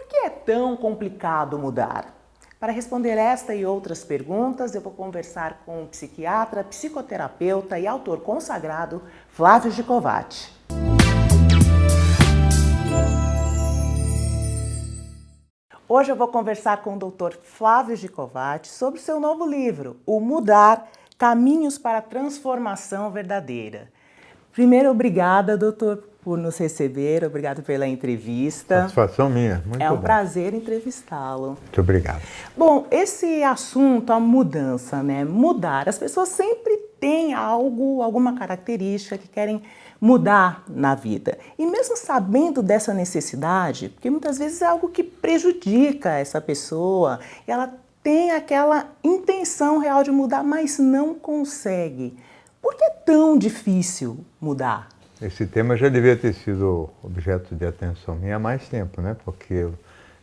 que é tão complicado mudar? Para responder esta e outras perguntas, eu vou conversar com o psiquiatra, psicoterapeuta e autor consagrado Flávio Gicovati. Hoje eu vou conversar com o Dr. Flávio Gicovati sobre o seu novo livro, O Mudar, Caminhos para a Transformação Verdadeira. Primeiro, obrigada, doutor, por nos receber, obrigado pela entrevista. Satisfação minha, muito bom. É um prazer entrevistá-lo. Muito obrigado. Bom, esse assunto, a mudança, né? Mudar, as pessoas sempre têm alguma característica que querem mudar na vida. E mesmo sabendo dessa necessidade, porque muitas vezes é algo que prejudica essa pessoa, e ela tem aquela intenção real de mudar, mas não consegue. Por que é tão difícil mudar? Esse tema já devia ter sido objeto de atenção minha há mais tempo, né? Porque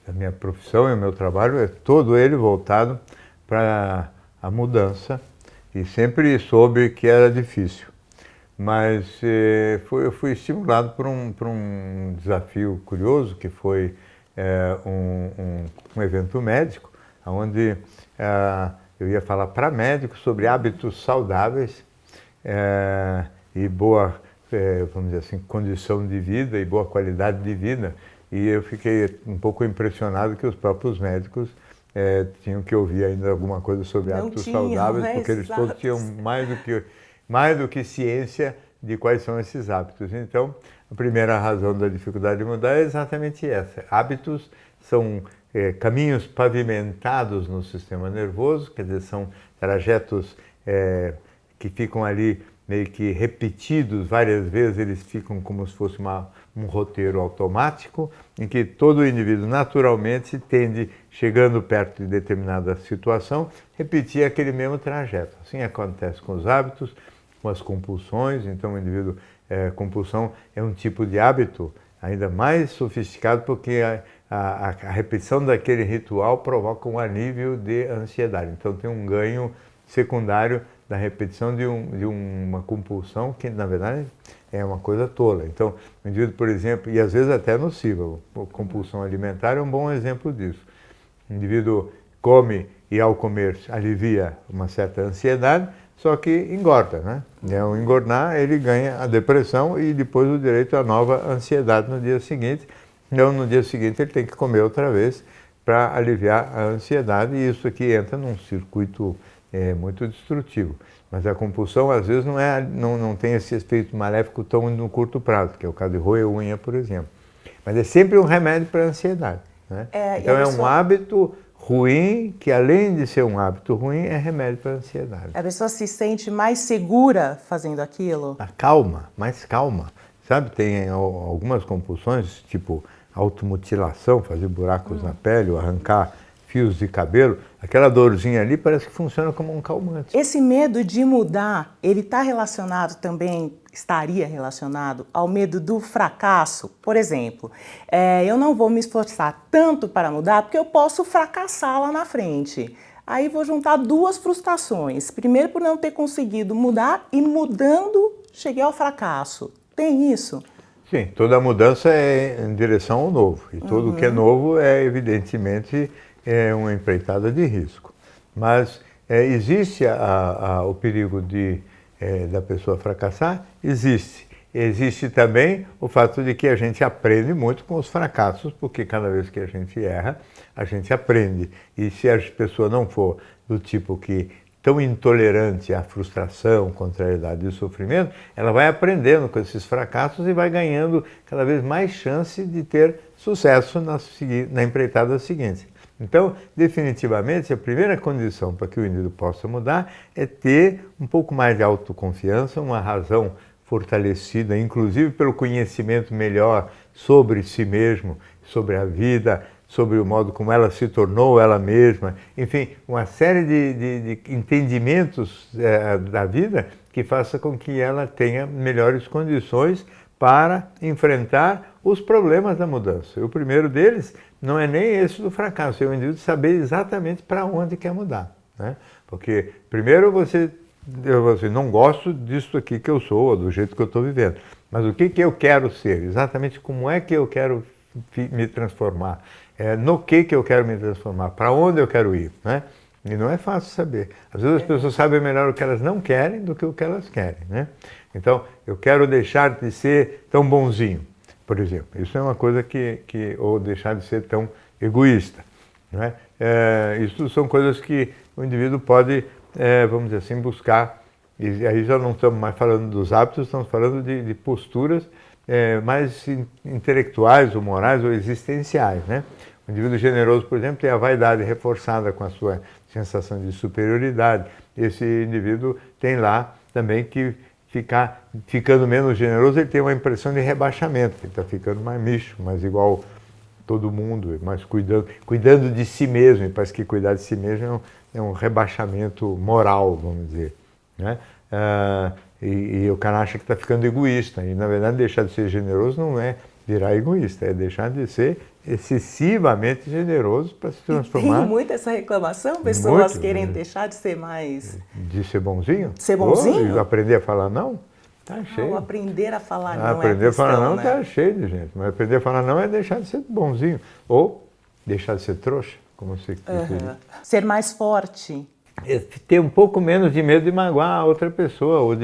a minha profissão e o meu trabalho é todo ele voltado para a mudança e sempre soube que era difícil. Mas eu fui estimulado por um desafio curioso, que foi um evento médico, onde eu ia falar para médicos sobre hábitos saudáveis e boa, vamos dizer assim, condição de vida e boa qualidade de vida. E eu fiquei um pouco impressionado que os próprios médicos tinham que ouvir ainda alguma coisa sobre hábitos saudáveis, porque eles todos tinham mais do que ciência de quais são esses hábitos. Então, a primeira razão da dificuldade de mudar é exatamente essa. Hábitos são caminhos pavimentados no sistema nervoso, quer dizer, são trajetos que ficam ali meio que repetidos várias vezes, eles ficam como se fosse um roteiro automático, em que todo indivíduo naturalmente tende, chegando perto de determinada situação, repetir aquele mesmo trajeto. Assim acontece com os hábitos, com as compulsões. Então o indivíduo, compulsão é um tipo de hábito ainda mais sofisticado, porque a repetição daquele ritual provoca um alívio de ansiedade. Então tem um ganho secundário da repetição de uma compulsão que, na verdade, é uma coisa tola. Então, o indivíduo, por exemplo, e às vezes até nociva, a compulsão alimentar é um bom exemplo disso. O indivíduo come e, ao comer, alivia uma certa ansiedade, só que engorda, né? E ao engordar, ele ganha a depressão e depois o direito à nova ansiedade no dia seguinte. Então, no dia seguinte, ele tem que comer outra vez para aliviar a ansiedade, e isso aqui entra num circuito muito destrutivo. Mas a compulsão, às vezes, não tem esse efeito maléfico tão no curto prazo, que é o caso de roer unha, por exemplo. Mas é sempre um remédio para a ansiedade, né? Então é um hábito ruim, que além de ser um hábito ruim, é remédio para a ansiedade. A pessoa se sente mais segura fazendo aquilo? Mais calma. Sabe, tem algumas compulsões, tipo automutilação, fazer buracos na pele, ou arrancar fios de cabelo, aquela dorzinha ali parece que funciona como um calmante. Esse medo de mudar, ele estaria relacionado ao medo do fracasso? Por exemplo, eu não vou me esforçar tanto para mudar porque eu posso fracassar lá na frente. Aí vou juntar duas frustrações. Primeiro, por não ter conseguido mudar, e mudando, cheguei ao fracasso. Tem isso? Sim, toda mudança é em direção ao novo. E tudo que é novo evidentemente, uma empreitada de risco. Mas existe o perigo da pessoa fracassar? Existe. Existe também o fato de que a gente aprende muito com os fracassos, porque cada vez que a gente erra, a gente aprende. E se a pessoa não for do tipo que tão intolerante à frustração, contrariedade e sofrimento, ela vai aprendendo com esses fracassos e vai ganhando cada vez mais chance de ter sucesso na empreitada seguinte. Então, definitivamente, a primeira condição para que o indivíduo possa mudar é ter um pouco mais de autoconfiança, uma razão fortalecida, inclusive pelo conhecimento melhor sobre si mesmo, sobre a vida, sobre o modo como ela se tornou ela mesma, enfim, uma série de entendimentos da vida que faça com que ela tenha melhores condições para enfrentar os problemas da mudança. E o primeiro deles não é nem esse do fracasso, é o indivíduo saber exatamente para onde quer mudar, né? Porque primeiro você não gosto disso aqui que eu sou, ou do jeito que eu estou vivendo, mas o que eu quero ser, exatamente como é que eu quero me transformar. no que eu quero me transformar, para onde eu quero ir, né? E não é fácil saber. Às vezes as pessoas sabem melhor o que elas não querem do que o que elas querem, né? Então, eu quero deixar de ser tão bonzinho, por exemplo. Isso é uma coisa ou deixar de ser tão egoísta, né? Isso são coisas que o indivíduo pode, vamos dizer assim, buscar. E aí já não estamos mais falando dos hábitos, estamos falando de posturas mais intelectuais ou morais ou existenciais, né? O indivíduo generoso, por exemplo, tem a vaidade reforçada com a sua sensação de superioridade. Esse indivíduo tem lá também que ficando menos generoso, ele tem uma impressão de rebaixamento, ele está ficando mais micho, mais igual todo mundo, mais cuidando de si mesmo, e parece que cuidar de si mesmo é um rebaixamento moral, vamos dizer, né? E o cara acha que está ficando egoísta, e na verdade deixar de ser generoso não é virar egoísta, é deixar de ser excessivamente generoso para se transformar. Tem muito essa reclamação, pessoas muito, querem deixar de ser mais... De ser bonzinho? Ser bonzinho? Ou aprender a falar não? Tá cheio. Não, aprender a falar não aprender é a questão, a falar não, né? tá cheio de gente, mas aprender a falar não é deixar de ser bonzinho, ou deixar de ser trouxa, como se diz. Ser mais forte. Ter um pouco menos de medo de magoar a outra pessoa, ou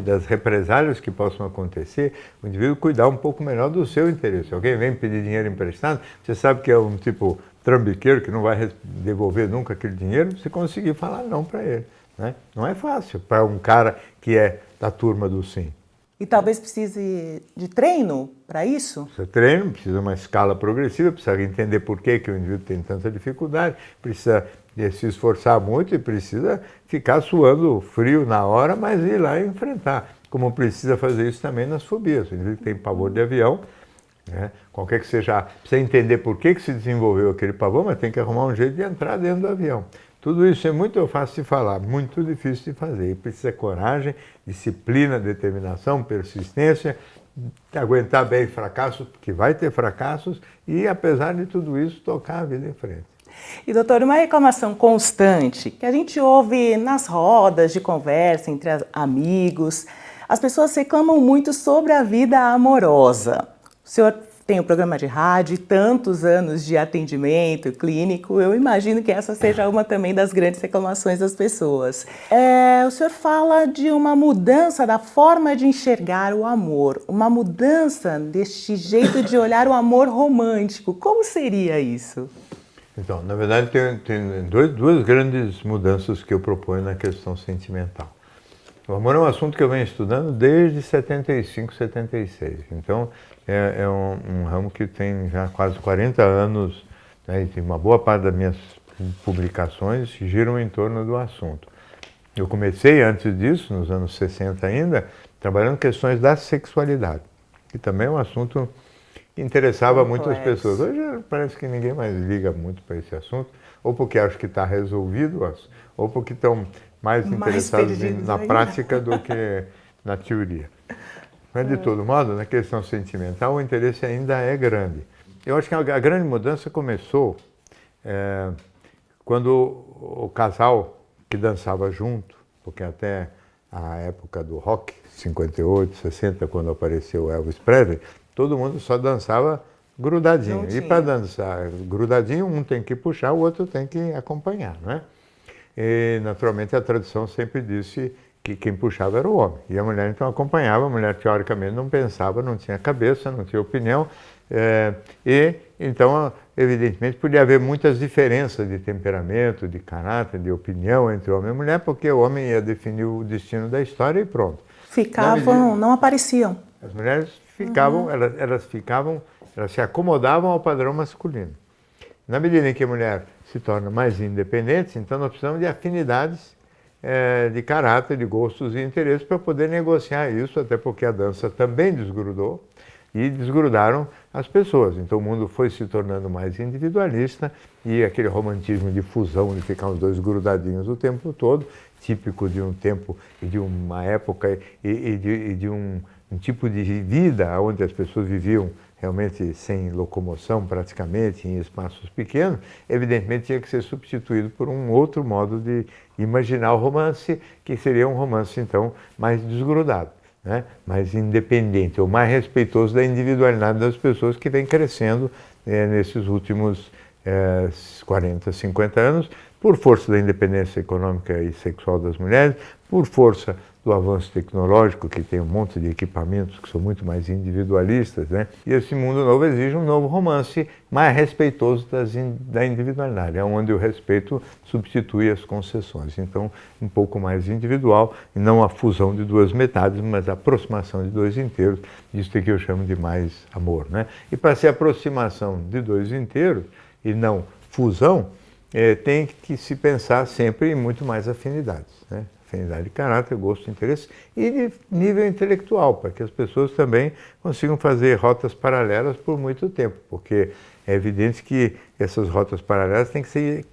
das represálias que possam acontecer, o indivíduo cuidar um pouco melhor do seu interesse. Se alguém vem pedir dinheiro emprestado, você sabe que é um tipo trambiqueiro que não vai devolver nunca aquele dinheiro, você conseguir falar não para ele, né? Não é fácil para um cara que é da turma do sim. E talvez precise de treino para isso? Precisa treino, precisa uma escala progressiva, precisa entender por que o indivíduo tem tanta dificuldade, precisa se esforçar muito e precisa ficar suando frio na hora, mas ir lá e enfrentar. Como precisa fazer isso também nas fobias. O indivíduo que tem pavor de avião, né? Qualquer que seja, precisa entender por que se desenvolveu aquele pavor, mas tem que arrumar um jeito de entrar dentro do avião. Tudo isso é muito fácil de falar, muito difícil de fazer. E precisa coragem, disciplina, determinação, persistência, aguentar bem fracassos, porque vai ter fracassos, e apesar de tudo isso, tocar a vida em frente. E, doutor, uma reclamação constante que a gente ouve nas rodas de conversa entre amigos, as pessoas reclamam muito sobre a vida amorosa. O senhor tem um programa de rádio, tantos anos de atendimento clínico, eu imagino que essa seja uma também das grandes reclamações das pessoas. O senhor fala de uma mudança da forma de enxergar o amor, uma mudança deste jeito de olhar o amor romântico. Como seria isso? Então, na verdade, tem duas grandes mudanças que eu proponho na questão sentimental. O amor é um assunto que eu venho estudando desde 75, 76. Então, é um ramo que tem já quase 40 anos, né, e tem uma boa parte das minhas publicações que giram em torno do assunto. Eu comecei antes disso, nos anos 60 ainda, trabalhando questões da sexualidade, que também é um assunto que interessava muito as pessoas. Hoje parece que ninguém mais liga muito para esse assunto, ou porque acha que está resolvido, ou porque estão mais interessados na prática do que na teoria. Mas, de todo modo, na questão sentimental, o interesse ainda é grande. Eu acho que a grande mudança começou quando o casal que dançava junto, porque até a época do rock, 58, 60, quando apareceu Elvis Presley, todo mundo só dançava grudadinho. E para dançar grudadinho, um tem que puxar, o outro tem que acompanhar, não é? E, naturalmente, a tradição sempre disse que quem puxava era o homem. E a mulher, então, acompanhava. A mulher, teoricamente, não pensava, não tinha cabeça, não tinha opinião. Então, evidentemente, podia haver muitas diferenças de temperamento, de caráter, de opinião entre homem e mulher, porque o homem ia definir o destino da história e pronto. Ficavam, não apareciam. As mulheres ficavam, elas se acomodavam ao padrão masculino. Na medida em que a mulher se torna mais independente, então nós precisamos de afinidades de caráter, de gostos e interesses para poder negociar isso, até porque a dança também desgrudou e desgrudaram as pessoas. Então o mundo foi se tornando mais individualista e aquele romantismo de fusão, de ficar os dois grudadinhos o tempo todo, típico de um tempo e de uma época e de um tipo de vida onde as pessoas viviam realmente sem locomoção praticamente, em espaços pequenos, evidentemente tinha que ser substituído por um outro modo de imaginar o romance, que seria um romance então mais desgrudado, né? Mais independente, ou mais respeitoso da individualidade das pessoas que vem crescendo nesses últimos 40, 50 anos, por força da independência econômica e sexual das mulheres, por força do avanço tecnológico, que tem um monte de equipamentos que são muito mais individualistas, né? E esse mundo novo exige um novo romance mais respeitoso da individualidade, é onde o respeito substitui as concessões. Então, um pouco mais individual, e não a fusão de duas metades, mas a aproximação de dois inteiros, isso que eu chamo de mais amor, né? E para ser aproximação de dois inteiros, e não fusão, tem que se pensar sempre em muito mais afinidades, né? Afinidade de caráter, gosto, interesse e de nível intelectual, para que as pessoas também consigam fazer rotas paralelas por muito tempo, porque é evidente que essas rotas paralelas têm que ser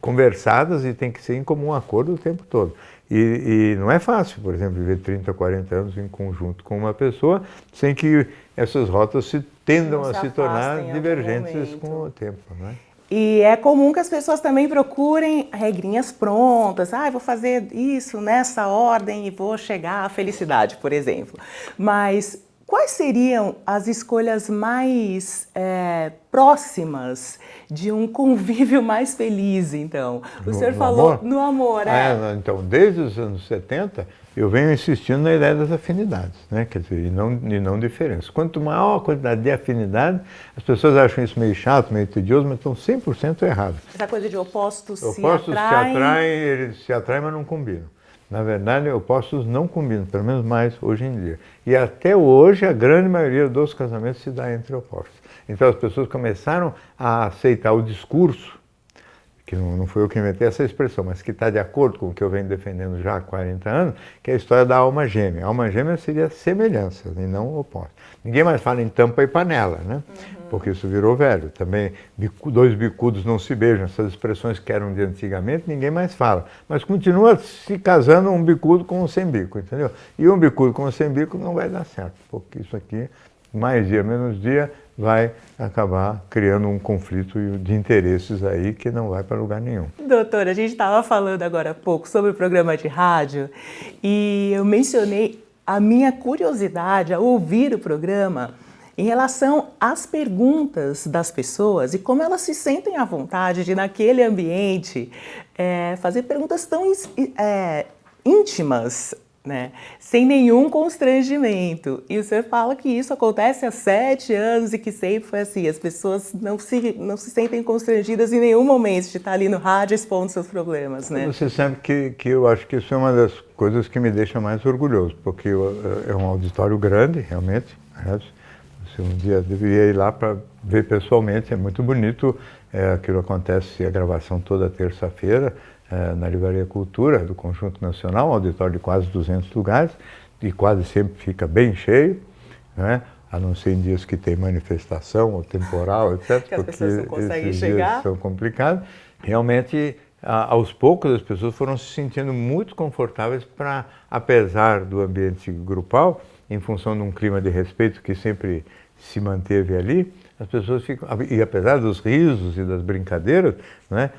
conversadas e têm que ser em comum acordo o tempo todo. E não é fácil, por exemplo, viver 30, 40 anos em conjunto com uma pessoa sem que essas rotas tendam a se tornar divergentes com o tempo, não é? E é comum que as pessoas também procurem regrinhas prontas. Ah, eu vou fazer isso nessa ordem e vou chegar à felicidade, por exemplo. Mas quais seriam as escolhas mais próximas de um convívio mais feliz, então? O senhor falou no amor, então, desde os anos 70, eu venho insistindo na ideia das afinidades, né? Quer dizer, e não diferenças. Quanto maior a quantidade de afinidade, as pessoas acham isso meio chato, meio tedioso, mas estão 100% errados. Essa coisa de opostos se atraem, eles se atraem, mas não combinam. Na verdade, opostos não combinam, pelo menos mais hoje em dia. E até hoje, a grande maioria dos casamentos se dá entre opostos. Então, as pessoas começaram a aceitar o discurso, que não foi eu que inventei essa expressão, mas que está de acordo com o que eu venho defendendo já há 40 anos, que é a história da alma gêmea. A alma gêmea seria semelhança e não oposta. Ninguém mais fala em tampa e panela, né? Porque isso virou velho. Também, dois bicudos não se beijam, essas expressões que eram de antigamente, ninguém mais fala. Mas continua se casando um bicudo com um sem bico, entendeu? E um bicudo com um sem bico não vai dar certo, porque isso aqui, mais dia, menos dia, vai acabar criando um conflito de interesses aí que não vai para lugar nenhum. Doutora, a gente estava falando agora há pouco sobre o programa de rádio e eu mencionei a minha curiosidade ao ouvir o programa em relação às perguntas das pessoas e como elas se sentem à vontade de, naquele ambiente, fazer perguntas tão íntimas, né? Sem nenhum constrangimento. E o senhor fala que isso acontece há 7 anos e que sempre foi assim. As pessoas não se sentem constrangidas em nenhum momento de estar ali no rádio expondo seus problemas, né? Você sabe que eu acho que isso é uma das coisas que me deixa mais orgulhoso, porque é um auditório grande, realmente. Você um dia deveria ir lá para ver pessoalmente, é muito bonito. Aquilo acontece, a gravação toda terça-feira, na Livraria Cultura, do Conjunto Nacional, um auditório de quase 200 lugares, e quase sempre fica bem cheio, né? A não ser em dias que tem manifestação ou temporal, etc., que as pessoas não conseguem esses chegar. Dias são complicados. Realmente, aos poucos, as pessoas foram se sentindo muito confortáveis para, apesar do ambiente grupal, em função de um clima de respeito que sempre se manteve ali, as pessoas ficam, e apesar dos risos e das brincadeiras, né?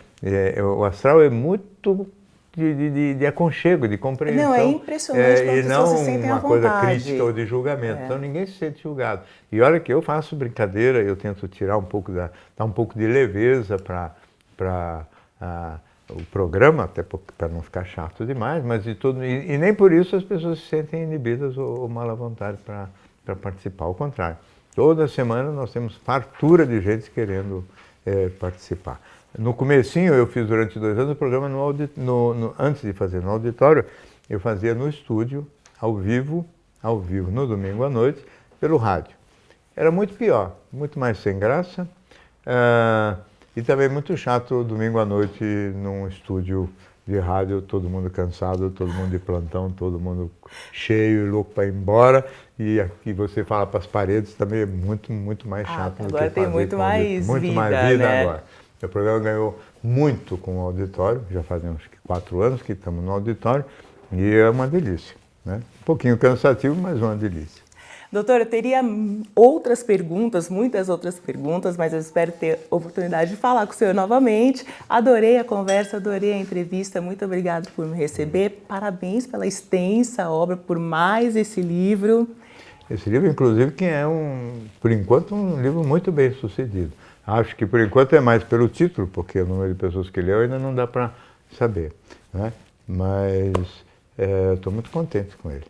O astral é muito de aconchego, de compreensão. Não, é impressionante como e não se sentem uma à coisa vontade. crítica ou de julgamento. Então ninguém se sente julgado. E olha que eu faço brincadeira, eu tento tirar um pouco dar um pouco de leveza para o programa, até para não ficar chato demais, mas e nem por isso as pessoas se sentem inibidas ou mal à vontade para participar. Ao contrário, toda semana nós temos fartura de gente querendo participar. No comecinho, eu fiz durante 2 anos o programa antes de fazer no auditório, eu fazia no estúdio, ao vivo, no domingo à noite, pelo rádio. Era muito pior, muito mais sem graça, e também muito chato domingo à noite num estúdio de rádio, todo mundo cansado, todo mundo de plantão, todo mundo cheio e louco para ir embora, e aqui você fala para as paredes também é muito, muito mais chato do que agora tem muito mais vida, né? Agora. O programa ganhou muito com o auditório, já fazem uns 4 anos que estamos no auditório, e é uma delícia, né? Um pouquinho cansativo, mas uma delícia. Doutora, eu teria outras perguntas, muitas outras perguntas, mas eu espero ter oportunidade de falar com o senhor novamente. Adorei a conversa, adorei a entrevista, muito obrigada por me receber. Parabéns pela extensa obra, por mais esse livro. Esse livro, inclusive, que é, por enquanto, um livro muito bem sucedido. Acho que, por enquanto, é mais pelo título, porque o número de pessoas que leu ainda não dá para saber, né? Mas estou muito contente com ele.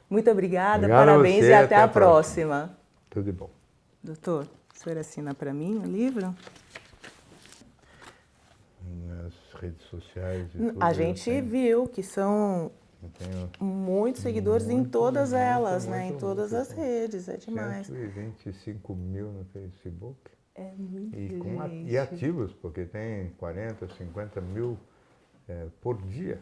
Muito obrigada, Obrigado a parabéns você, e até a próxima. Tudo de bom. Doutor, o senhor assina para mim o livro? Nas redes sociais e tudo. A gente viu que são muitos seguidores em todas elas, né? Em todas as redes, é demais. 125 mil no Facebook. É muito E ativos, porque tem 40, 50 mil por dia.